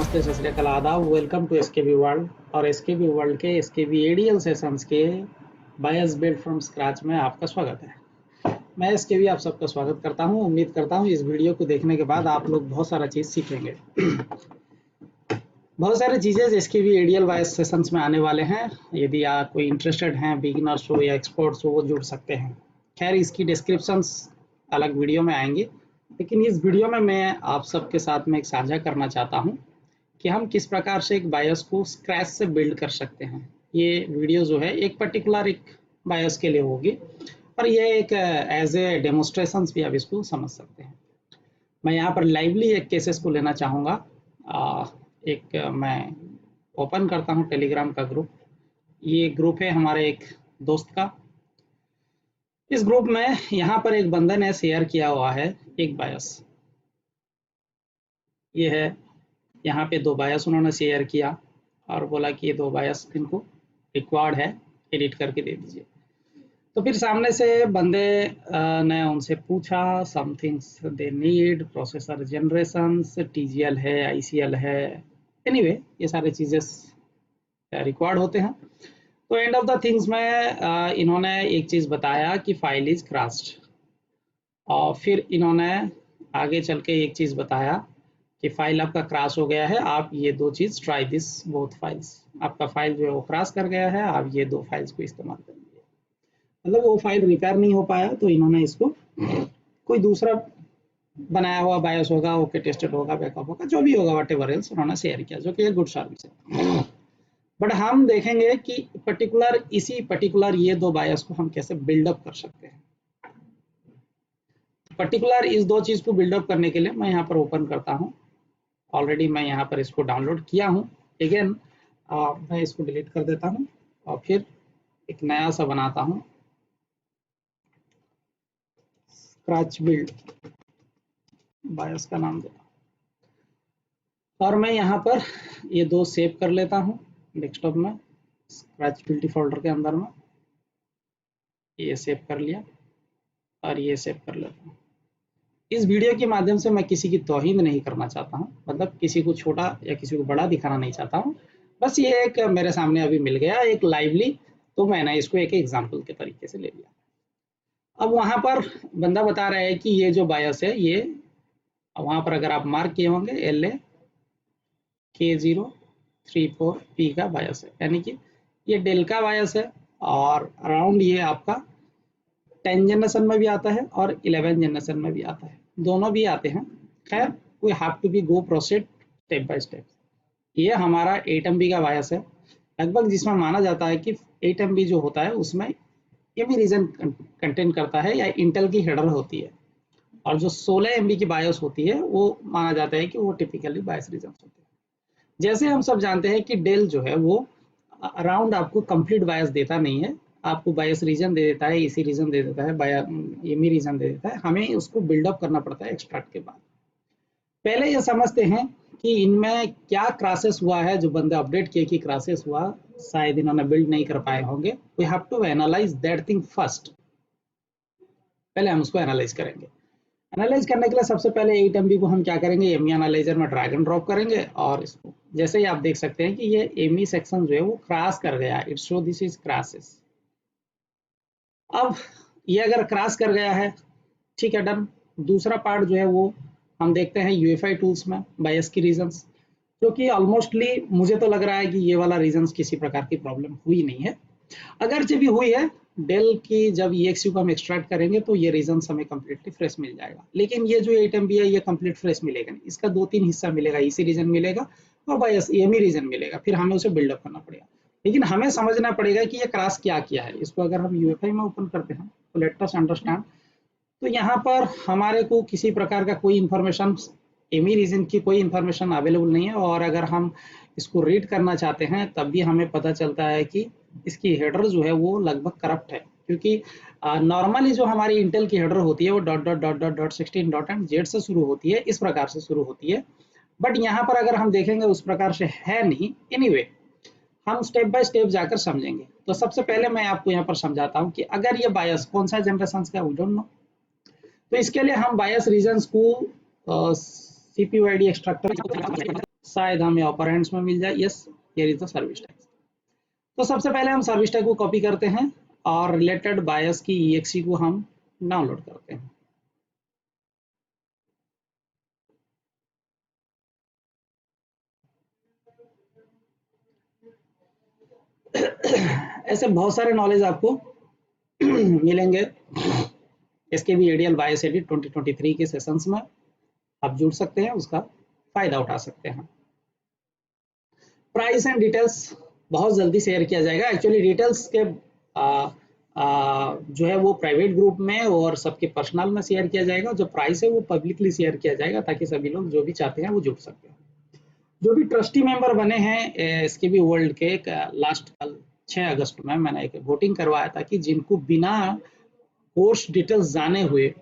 नमस्ते, सत श्री अकाल, आदाब। Welcome to SKB world. और एसकेबी वर्ल्ड के एसकेबी एडीएल सेशंस के बायस बिल्ड फ्रॉम स्क्रैच में आपका स्वागत है। मैं एसकेबी आप सबका स्वागत करता हूं। उम्मीद करता हूं इस वीडियो को देखने के बाद आप लोग बहुत सारा चीज़ सीखेंगे। बहुत सारी चीज़ें एसकेबी एडीएल बायस सेशंस में आने वाले हैं। यदि आप कोई इंटरेस्टेड हैं, बिगिनर्स हो या एक्सपर्ट्स हो, वो जुड़ सकते हैं। खैर, इसकी डिस्क्रिप्शंस अलग वीडियो में आएंगे, लेकिन इस वीडियो में मैं आप सबके साथ में एक साझा करना चाहता हूं कि हम किस प्रकार से एक बायस को स्क्रैच से बिल्ड कर सकते हैं। ये वीडियो जो है एक पर्टिकुलर एक बायस के लिए होगी, और ये एक एज ए डेमोस्ट्रेशंस भी आप इसको समझ सकते हैं। मैं यहाँ पर लाइवली एक केसेस को लेना चाहूँगा। मैं ओपन करता हूँ टेलीग्राम का ग्रुप। ये ग्रुप है हमारे एक दोस्त का। इस ग्रुप में यहाँ पर एक बंदे ने शेयर किया हुआ है एक बायस। ये है, यहाँ पे दो बायस उन्होंने शेयर किया और बोला कि ये दो बायस इनको रिक्वायर्ड है, एडिट करके दे दीजिए। तो फिर सामने से बंदे ने उनसे पूछा, some things they need, processor generations, TGL है, आईसीएल है, एनीवे ये सारी चीज़ें रिक्वायर्ड होते हैं। तो एंड ऑफ द थिंग्स में इन्होंने एक चीज़ बताया कि फाइल इज क्रैश्ड, और फिर इन्होंने आगे चल के एक चीज़ बताया कि फाइल आपका क्रैश हो गया है, आप ये दो चीज़ ट्राई दिस बोथ फाइल्स। आपका फाइल जो है वो क्रैश कर गया है, आप ये दो फाइल्स को इस्तेमाल करेंगे। मतलब वो फाइल रिपेयर नहीं हो पाया, तो इन्होंने इसको कोई दूसरा बनाया हुआ बायस होगा, ओके टेस्टेड होगा, बैकअप होगा, जो भी होगा, व्हाटएवर एल्स उन्होंने शेयर किया, जो कि एक गुड सर्विस है। बट हम देखेंगे कि इसी पर्टिकुलर ये दो बायस को हम कैसे बिल्डअप कर सकते हैं। पर्टिकुलर इस दो चीज़ को बिल्डअप करने के लिए मैं यहाँ पर ओपन करता हूँ। ऑलरेडी मैं यहाँ पर इसको डाउनलोड किया हूँ। अगेन मैं इसको डिलीट कर देता हूँ और फिर एक नया सा बनाता हूँ, स्क्रैच बिल्ड बायस का नाम देता हूँ। और मैं यहाँ पर ये दो सेव कर लेता हूँ डेस्कटॉप में, स्क्रैच बिल्ड फोल्डर के अंदर में। ये सेव कर लिया और ये सेव कर लेता हूँ। इस वीडियो के माध्यम से मैं किसी की तौहीन नहीं करना चाहता हूँ, मतलब किसी को छोटा या किसी को बड़ा दिखाना नहीं चाहता हूँ। बस ये एक मेरे सामने अभी मिल गया एक लाइवली, तो मैंने इसको एक एग्जाम्पल के तरीके से ले लिया। अब वहाँ पर बंदा बता रहा है कि ये जो बायस है, ये वहाँ पर अगर आप मार्क किए होंगे LAK034P का बायस है, यानी कि ये डेल का बायस है। और अराउंड ये आपका 10 जनरेशन में भी आता है और 11 जनरेशन में भी आता है, दोनों भी आते हैं। खैर, we have to be go proceed step by step. ये हमारा 8 MB का बायस है लगभग, जिसमें माना जाता है कि 8 MB जो होता है उसमें एमी रीजन कंटेंट करता है या इंटेल की हेडर होती है, और जो 16 MB की बायस होती है वो माना जाता है कि वो टिपिकली बायस रीजन होते हैं। जैसे हम सब जानते हैं कि डेल जो है वो अराउंड आपको कंप्लीट बायस देता नहीं है, आपको बायस रीजन दे देता है, इसी रीजन दे देता है, एमी रीजन दे देता है। हमें उसको बिल्डअप करना पड़ता है एक्सट्रैक्ट के बाद। पहले ये समझते हैं कि इनमें क्या क्रैशेस हुआ है। जो बंदे अपडेट किए कि क्रैशेस हुआ, शायद इन्होंने बिल्ड नहीं कर पाए होंगे। We have to analyse that thing first. पहले हम उसको एनालाइज करेंगे। एनालाइज करने के लिए सबसे पहले 8 MB को हम क्या करेंगे, एमी एनालाइजर में ड्रैग एंड ड्रॉप करेंगे, और इसको जैसे ही आप देख सकते हैं कि ये एमी सेक्शन जो है वो क्रैश कर गया, it show this is crashes. अब ये अगर क्रैश कर गया है, ठीक है, डन। दूसरा पार्ट जो है वो हम देखते हैं यूएफआई टूल्स में बायस की रीजंस, जो कि ऑलमोस्टली मुझे तो लग रहा है कि ये वाला रीजंस किसी प्रकार की प्रॉब्लम हुई नहीं है। अगर जब भी हुई है, डेल की जब EXU को हम एक्सट्रैक्ट करेंगे तो ये रीजंस हमें कम्प्लीटली फ्रेश मिल जाएगा। लेकिन ये जो 8 MB है ये कंप्लीट फ्रेश मिलेगा नहीं, इसका 2-3 हिस्सा मिलेगा, इसी रीजन मिलेगा और बायस एमी रीजन मिलेगा। फिर हमें उसे बिल्डअप करना पड़ेगा। लेकिन हमें समझना पड़ेगा कि ये क्रैश क्या किया है। इसको अगर हम यूएफआई में ओपन करते हैं तो लेट अस अंडरस्टैंड। तो यहाँ पर हमारे को किसी प्रकार का कोई इन्फॉर्मेशन, एमी रीजन की कोई इन्फॉर्मेशन अवेलेबल नहीं है, और अगर हम इसको रीड करना चाहते हैं तब भी हमें पता चलता है कि इसकी हेडर जो है वो लगभग करप्ट है, क्योंकि नॉर्मली जो हमारी इंटेल की हेडर होती है वो .16.z से शुरू होती है, इस प्रकार से शुरू होती है। बट यहाँ पर अगर हम देखेंगे उस प्रकार से है नहीं। एनीवे, हम स्टेप बाय स्टेप जाकर समझेंगे। तो सबसे पहले मैं आपको यहाँ पर समझाता हूँ कि अगर ये बायस कौन सा जनरेशन का, वी डोंट नो। तो इसके लिए हम बायस रीजन्स को CPUID एक्सट्रैक्टर शायद हमें ऑपरेंड्स में मिल जाए। Yes, here is the service tag. तो सबसे पहले हम सर्विस टैग को कॉपी करते हैं और रिलेटेड बायस की EXE को हम डाउनलोड करते हैं। ऐसे बहुत सारे नॉलेज आपको मिलेंगे इसके भी ADL बायस एडिट 2023 के सेशंस में आप जुड़ सकते हैं, उसका फायदा उठा सकते हैं। प्राइस एंड डिटेल्स बहुत जल्दी शेयर किया जाएगा। एक्चुअली डिटेल्स के जो है वो प्राइवेट ग्रुप में और सबके पर्सनल में शेयर किया जाएगा। जो प्राइस है वो पब्लिकली शेयर किया जाएगा ताकि सभी लोग जो भी चाहते हैं वो जुड़ सकते हैं। जो भी ट्रस्टी मेंबर बने हैं इसके भी वर्ल्ड के लास्ट कल 6 अगस्त में मैंने एक वोटिंग करवाया था कि जिनको बिना कोर्स डिटेल्स जाने हुए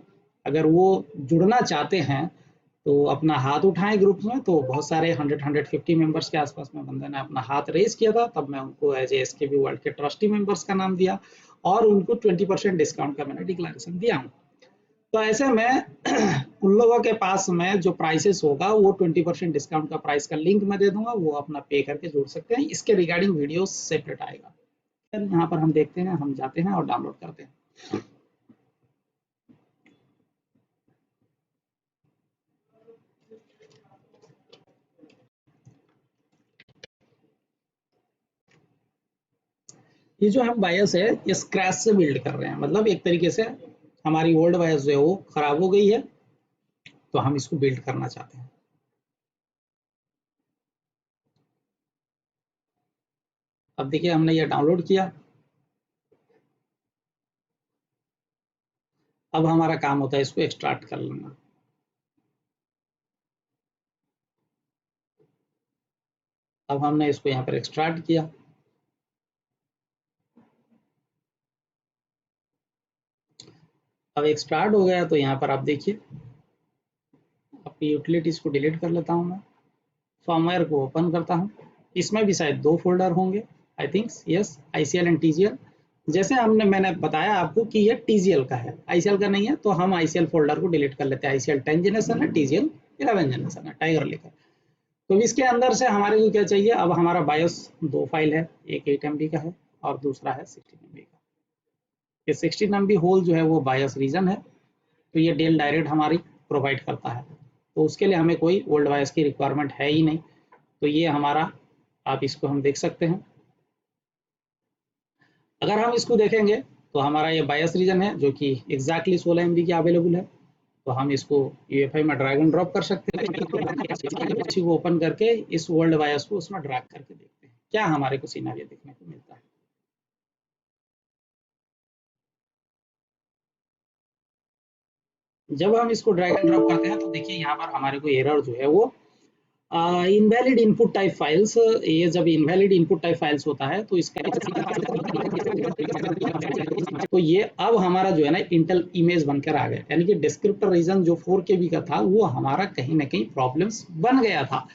अगर वो जुड़ना चाहते हैं तो अपना हाथ उठाएं ग्रुप में। तो बहुत सारे 100-150 मेंबर्स के आसपास में बंदे ने अपना हाथ रेज किया था, तब मैं उनको एज ए SKB वर्ल्ड के ट्रस्टी मेंबर्स का नाम दिया और उनको 20% डिस्काउंट का मैंने डिक्लेरेशन दिया हूँ। तो ऐसे में उन लोगों के पास में जो प्राइसेस होगा वो 20% डिस्काउंट का प्राइस का लिंक मैं दे दूंगा, वो अपना पे करके जुड़ सकते हैं। इसके रिगार्डिंग वीडियो सेपरेट आएगा। यहाँ पर हम देखते हैं, हम जाते हैं और डाउनलोड करते हैं। ये जो हम बायस है ये स्क्रैच से बिल्ड कर रहे हैं, मतलब एक तरीके से हमारी ओल्ड बायस जो है वो खराब हो गई है तो हम इसको बिल्ड करना चाहते हैं। अब देखिए हमने ये डाउनलोड किया। अब हमारा काम होता है इसको एक्सट्रैक्ट कर लेना। अब हमने इसको यहाँ पर एक्सट्रैक्ट किया। अब एक्सट्रैक्ट हो गया तो यहाँ पर आप देखिए अपनी यूटिलिटीज को डिलीट कर लेता हूँ मैं, फर्मवेयर को ओपन करता हूँ। इसमें भी शायद 2 फोल्डर होंगे I think, yes, ICL and TGL। जैसे मैंने बताया आपको कि ये TGL का है, ICL का नहीं है, तो हम ICL फोल्डर को डिलीट कर लेते हैं। ICL 10 जनरेशन है, TGL 11 जनरेशन है, टाइगर लेकर। तो इसके अंदर से हमारे को क्या चाहिए, अब हमारा बायोस 2 फाइल है, एक 8 MB का है और दूसरा है 16 MB का। ये 16 MB होल जो है वो बायोस रीजन है, तो ये डेल डायरेक्ट हमारी प्रोवाइड करता है, तो उसके लिए हमें कोई ओल्ड बायोस की रिक्वायरमेंट है ही नहीं। तो ये हमारा, आप इसको हम देख सकते हैं। अगर हम इसको देखेंगे तो हमारा ये बायस रीजन है जो कि एग्जैक्टली 16 MB की अवेलेबल है। तो हम इसको UEFI में ड्रैग एंड ड्रॉप कर सकते हैं। इसी को ओपन करके इस वर्ल्ड बायस को उसमें ड्रैग करके देखते हैं क्या हमारे को सिनेरियो देखने को मिलता है। जब हम इसको ड्रैग एंड ड्रॉप करते हैं तो देखिए यहाँ पर हमारे को एरर जो है वो इनवैलिड इनपुट टाइप फाइल्स, ये जब इनवैलिड इनपुट टाइप फाइल्स होता है तो इसका तो ये अब हमारा जो है ना इंटेल इमेज बनकर आ गया, यानी कि डिस्क्रिप्टर रीजन जो 4 KB का था वो हमारा कहीं ना कहीं प्रॉब्लम्स बन गया था।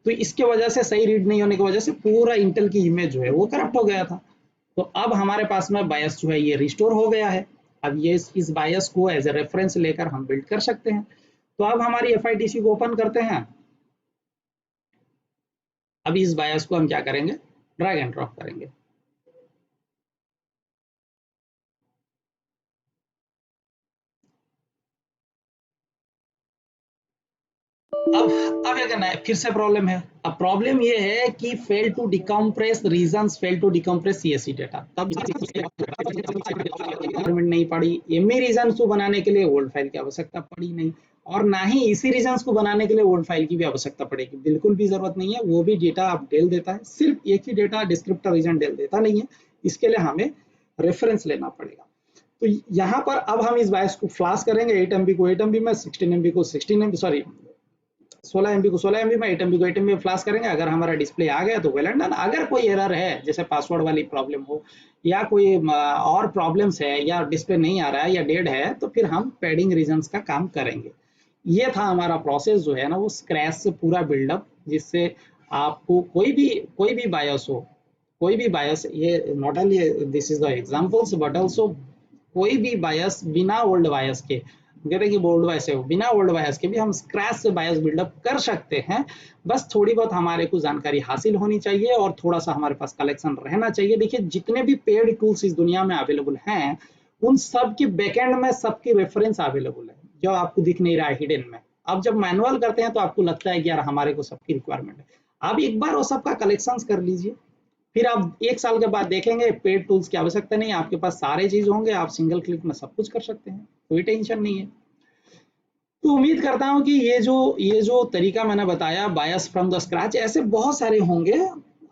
तो इसके वजह से सही रीड नहीं होने की वजह से पूरा इंटेल की इमेज जो है वो करप्ट हो गया था। तो अब हमारे पास में बायस जो है ये रिस्टोर हो गया है। अब ये इस बायस को एज ए रेफरेंस लेकर हम बिल्ड कर सकते हैं। तो अब हमारी FITC को ओपन करते हैं। अभी इस बायस को हम क्या करेंगे, ड्रैग एंड ड्रॉप करेंगे। अब क्या करना है, फिर से प्रॉब्लम है। अब प्रॉब्लम ये है कि fail to decompress reasons, fail to decompress CSV data. तब रिक्वायरमेंट नहीं पड़ी, ME रीजंस को बनाने के लिए ओल्ड फाइल की आवश्यकता पड़ी नहीं, और ना ही इसी रीजंस को बनाने के लिए ओल्ड फाइल की भी आवश्यकता पड़ेगी, बिल्कुल भी जरूरत नहीं है। वो भी डेटा आप डेल देता है, सिर्फ एक ही डेटा डिस्क्रिप्टर रीजन डेल देता नहीं है, इसके लिए हमें रेफरेंस लेना पड़ेगा। तो यहाँ पर अब हम इस बायस को फ्लैश करेंगे, 8 MB को 8 MB में, 16 MB को 16 MB, सॉरी 16 MB को 16 MB में, 8 MB को 8 MB में फ्लैश करेंगे। अगर हमारा डिस्प्ले आ गया तो वेल एंड डन। अगर कोई एरर है जैसे पासवर्ड वाली प्रॉब्लम हो या कोई और प्रॉब्लम्स है या डिस्प्ले नहीं आ रहा है या डेड है तो फिर हम पैडिंग रीजंस का काम करेंगे। ये था हमारा प्रोसेस जो है ना वो स्क्रैच से पूरा बिल्डअप, जिससे आपको कोई भी बायस हो, कोई भी बायस, ये not only this is the examples but also कोई भी बायस बिना ओल्ड बायस के कहते हैं कि ओल्ड बायस है, बिना ओल्ड बायस के भी हम स्क्रैच से बायस बिल्डअप कर सकते हैं। बस थोड़ी बहुत हमारे को जानकारी हासिल होनी चाहिए और थोड़ा सा हमारे पास कलेक्शन रहना चाहिए। देखिए जितने भी पेड टूल्स इस दुनिया में अवेलेबल हैं, उन सब की बैकएंड में सबकी रेफरेंस अवेलेबल है, जो आपको दिख नहीं रहा है हिडन में। अब जब मैनुअल करते हैं तो आपको लगता है कि यार हमारे को सबकी रिक्वायरमेंट है। आप एक बार वो सबका कलेक्शन कर लीजिए, फिर आप 1 साल के बाद देखेंगे पेड टूल्स की आवश्यकता नहीं है, आपके पास सारे चीज होंगे, आप सिंगल क्लिक में सब कुछ कर सकते हैं, कोई टेंशन नहीं है। तो उम्मीद करता हूँ कि ये जो तरीका मैंने बताया बायस फ्रॉम द स्क्रैच, ऐसे बहुत सारे होंगे।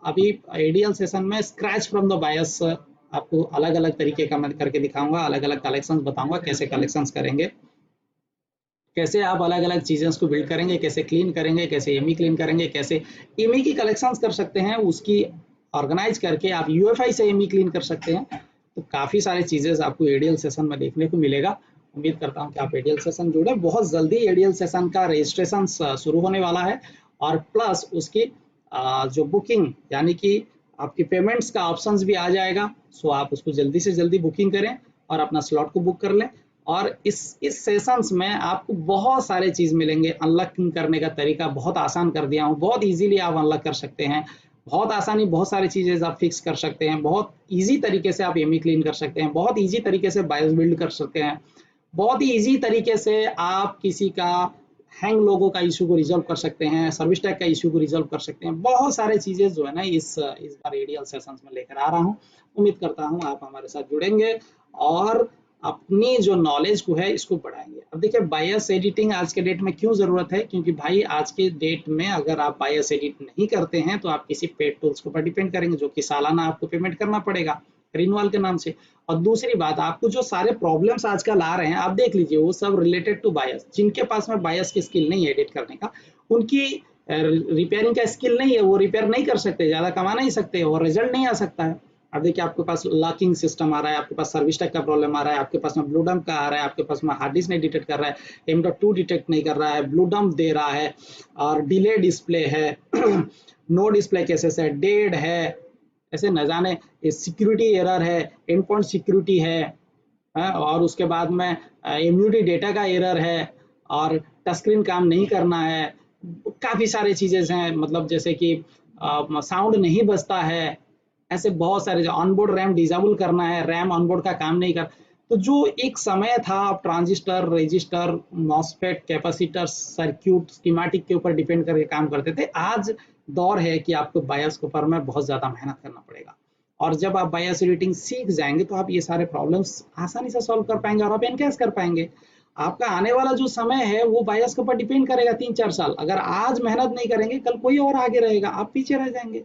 अभी एडीएल सेशन में स्क्रैच फ्रॉम द बायस आपको अलग अलग तरीके का मैं करके दिखाऊंगा, अलग अलग कलेक्शन बताऊंगा, कैसे कलेक्शन करेंगे, कैसे आप अलग अलग चीजें को बिल्ड करेंगे, कैसे क्लीन करेंगे, कैसे एमई क्लीन करेंगे, कैसे एमई की कलेक्शंस कर सकते हैं, उसकी ऑर्गेनाइज करके आप यूएफआई से एमई क्लीन कर सकते हैं। तो काफी सारी चीजें आपको एडीएल सेशन में देखने को मिलेगा। उम्मीद करता हूं कि आप एडीएल सेशन जुड़े। बहुत जल्दी एडीएल सेशन का रजिस्ट्रेशन शुरू होने वाला है और प्लस उसकी जो बुकिंग यानी कि आपकी पेमेंट्स का ऑप्शंस भी आ जाएगा। सो आप उसको जल्दी से जल्दी बुकिंग करें और अपना स्लॉट को बुक कर लें। और इस सेशंस में आपको बहुत सारे चीज मिलेंगे। अनलॉकिंग करने का तरीका बहुत आसान कर दिया हूँ, बहुत इजीली आप अनलॉक कर सकते हैं, बहुत आसानी, बहुत सारी चीजें आप फिक्स कर सकते हैं, बहुत इजी तरीके से आप एमई क्लीन कर सकते हैं, बहुत इजी तरीके से बायोस बिल्ड कर सकते हैं, बहुत ही इजी तरीके से आप किसी का हैंग लोगों का इशू को रिजॉल्व कर सकते हैं, सर्विस टैग का इशू को रिजॉल्व कर सकते हैं। बहुत सारे चीजें जो है ना इस बार एडीएल सेशंस में लेकर आ रहा हूँ। उम्मीद करता हूँ आप हमारे साथ जुड़ेंगे और अपनी जो नॉलेज को है इसको बढ़ाएंगे। अब देखिए बायस एडिटिंग आज के डेट में क्यों जरूरत है, क्योंकि भाई आज के डेट में अगर आप बायस एडिट नहीं करते हैं तो आप किसी पेड टूल्स के ऊपर डिपेंड करेंगे, जो कि सालाना आपको पेमेंट करना पड़ेगा रिन्यूअल के नाम से। और दूसरी बात, आपको जो सारे प्रॉब्लम्स आजकल आ रहे हैं आप देख लीजिए, वो सब रिलेटेड टू बायस। जिनके पास में बायस की स्किल नहीं है एडिट करने का, उनकी रिपेयरिंग का स्किल नहीं है, वो रिपेयर नहीं कर सकते, ज्यादा कमा नहीं सकते और रिजल्ट नहीं आ सकता है। अब देखिए आपके पास लॉकिंग सिस्टम आ रहा है, आपके पास सर्विस टैग का प्रॉब्लम आ रहा है, आपके पास में ब्लू डंप का आ रहा है, आपके पास में हार्ड डिस्क नहीं डिटेक्ट कर रहा है, M.2 डिटेक्ट नहीं कर रहा है, ब्लू डंप दे रहा है और डिले डिस्प्ले है नो डिस्प्ले केसेस है, डेड है, ऐसे न जाने सिक्योरिटी एरर है, एंड पॉइंट सिक्योरिटी है, और उसके बाद में इम्यूनिटी डेटा का एरर है और टच स्क्रीन काम नहीं करना है। काफी सारी चीजें हैं, मतलब जैसे कि साउंड नहीं बजता है, ऐसे बहुत सारे, जो ऑनबोर्ड रैम डिसेबल करना है, रैम ऑनबोर्ड का काम नहीं कर। तो जो एक समय था आप transistor, register, MOSFET, capacitor, circuit, schematic के ऊपर डिपेंड करके काम करते थे, आज दौर है कि आपको बायस के ऊपर में बहुत ज्यादा मेहनत करना पड़ेगा। और जब आप बायस एडिटिंग सीख जाएंगे तो आप ये सारे प्रॉब्लम्स आसानी से सॉल्व कर पाएंगे और आप एनकैश कर पाएंगे। आपका आने वाला जो समय है वो बायस के ऊपर डिपेंड करेगा 3-4 साल। अगर आज मेहनत नहीं करेंगे, कल कोई और आगे रहेगा, आप पीछे रह जाएंगे।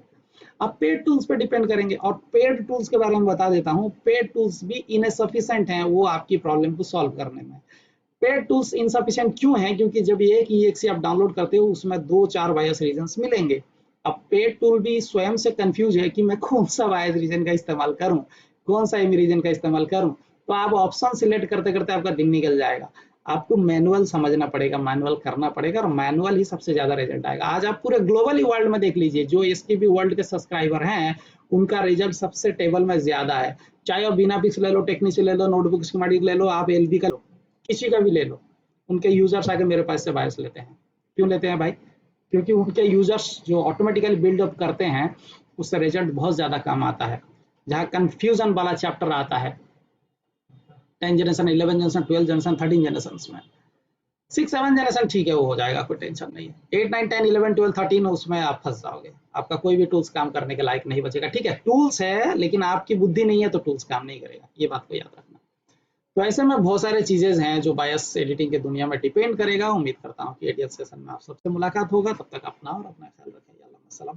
आप पेड टूल्स पे डिपेंड करेंगे। और पेड टूल्स के बारे में बता देता हूँ, पेड टूल्स भी इनसफिशिएंट हैं वो आपकी प्रॉब्लम को सॉल्व करने में। पेड टूल्स इनसफिशिएंट क्यों हैं, क्योंकि जब एक EXE आप डाउनलोड करते हो उसमें 2-4 बायस रीजन्स मिलेंगे। अब पेड टूल भी स्वयं से कंफ्यूज है कि मैं कौन सा बायस रीजन का इस्तेमाल करूं, कौन सा एमी रीजन का इस्तेमाल करूं। तो आप ऑप्शन सिलेक्ट करते करते आपका दिन निकल जाएगा। आपको मैनुअल समझना पड़ेगा, मैनुअल करना पड़ेगा और मैनुअल ही सबसे ज्यादा रिजल्ट आएगा। आज आप पूरे ग्लोबली वर्ल्ड में देख लीजिए, जो STP वर्ल्ड के सब्सक्राइबर हैं उनका रिजल्ट सबसे टेबल में ज्यादा है। चाहे आप बिना पिक्स ले लो, टेक्निक ले लो, नोटबुक स्कीमेटिक ले लो, आप LB का किसी का भी ले लो, उनके यूजर्स आके मेरे पास से बायस लेते हैं। क्यों लेते हैं भाई? क्योंकि उनके यूजर्स जो ऑटोमेटिकली बिल्डअप करते हैं उससे रिजल्ट बहुत ज्यादा कम आता है। जहाँ कंफ्यूजन वाला चैप्टर आता है 10 जनरेशन, 11 जनरेशन, 12 जनरेशन, 13 जनरेशन में, 6-7 जनरेशन ठीक है, वो हो जाएगा, कोई टेंशन नहीं है। 8, 9, 10, 11, 12, 13 उसमें आप फंस जाओगे, आपका कोई भी टूल्स काम करने के लायक नहीं बचेगा। ठीक है, टूल्स है लेकिन आपकी बुद्धि नहीं है तो टूल्स काम नहीं करेगा, ये बात को याद रखना। तो ऐसे में बहुत सारे चीजें हैं जो बायस एडिटिंग की दुनिया में डिपेंड करेगा। उम्मीद करता हूँ कि एडीएल सेशन में आप सबसे मुलाकात होगा। तब तक अपना और अपना ख्याल रखें। अल्लाह